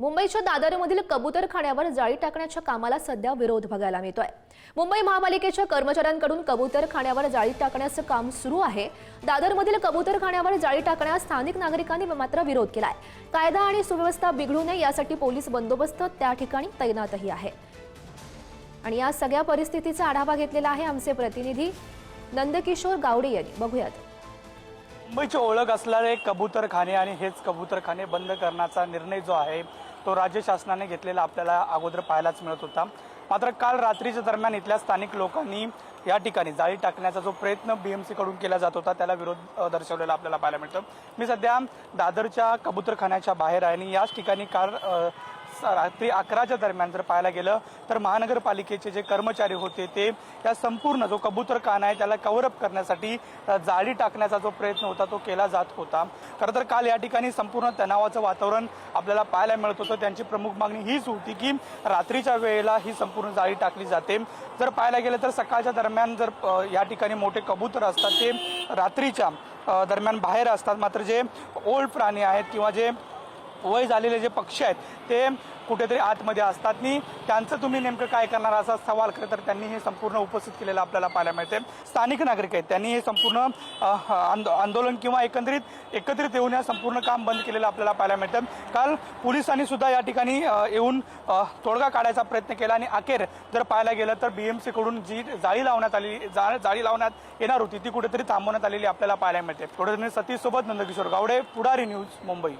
मुंबईच्या दादरमधील कबूतरखान्यावर जाळी टाकण्याच्या कामाला सध्या विरोध बघायला मिळतोय। मुंबई महापालिकेच्या कर्मचाऱ्यांकडून कबूतरखान्यावर जाळी टाकण्याचं काम सुरू आहे। दादरमधील कबूतरखान्यावर जाळी टाकण्यास स्थानिक नागरिकांनी मात्र विरोध केलाय। कायदा आणि सुव्यवस्था बिघडू नये यासाठी पोलीस बंदोबस्त त्या ठिकाणी तैनातही आहे। आणि या सगळ्या परिस्थितीचा आढावा घेतलेला आहे आमचे प्रतिनिधी नंदकिशोर गावडे यांनी। बघूयात। मुंबईची ओळख असणारे कबूतरखाने आणि हेच कबूतरखाने बंद करण्याचा निर्णय जो आहे तो राज्य शासनाने घेतलेला आपल्याला अगोदर पाहायलाच मिळत होता। मात्र काल रात्रीच्या दरम्यान इथल्या स्थानिक लोकांनी या ठिकाणी जाळी टाकण्याचा जो प्रयत्न बीएमसी कडून केला जात होता त्याला विरोध दर्शवलेला आपल्याला पाहायला मिळतो। मी सध्या दादरच्या कबूतरखान्याच्या बाहेर आहे आणि याच ठिकाणी काल रात्री 11च्या दरम्यान जर पाहायला गेलं तर महानगरपालिकेचे जे कर्मचारी होते ते या संपूर्ण जो कबूतरखाना आहे त्याला कव्हर अप करण्यासाठी जाळी टाकण्याचा जो प्रयत्न होता तो केला जात होता। खरं तर काल या ठिकाणी संपूर्ण तणावाचं वातावरण आपल्याला पाहायला मिळत होतं। त्यांची प्रमुख मागणी हीच होती की रात्रीच्या वेळेला ही संपूर्ण जाळी टाकली जाते। जर पाहायला गेलं तर सकाळच्या दरम्यान जर या ठिकाणी मोठे कबूतर असतात ते रात्रीच्या दरम्यान बाहेर असतात, मात्र जे ओल्ड प्राणी आहेत किंवा जे वय झालेले जे पक्षी आहेत ते कुठेतरी आतमध्ये असतात आणि त्यांचं तुम्ही नेमकं काय करणार असा सवाल खरं तर त्यांनी हे संपूर्ण उपस्थित केलेलं आपल्याला पाहायला मिळते। स्थानिक नागरिक आहेत त्यांनी हे संपूर्ण आंदोलन किंवा एकत्रित येऊन या संपूर्ण काम बंद केलेलं आपल्याला पाहायला मिळतं। काल पोलिसांनी सुद्धा या ठिकाणी येऊन तोडगा काढायचा प्रयत्न केला आणि अखेर जर पाहायला गेलं तर बीएमसी कडून जी जाळी लावण्यात येणार होती ती कुठेतरी थांबवण्यात आलेली आपल्याला पाहायला मिळते। थोडं सतीश सोबत नंदकिशोर गावडे, पुढारी न्यूज, मुंबई।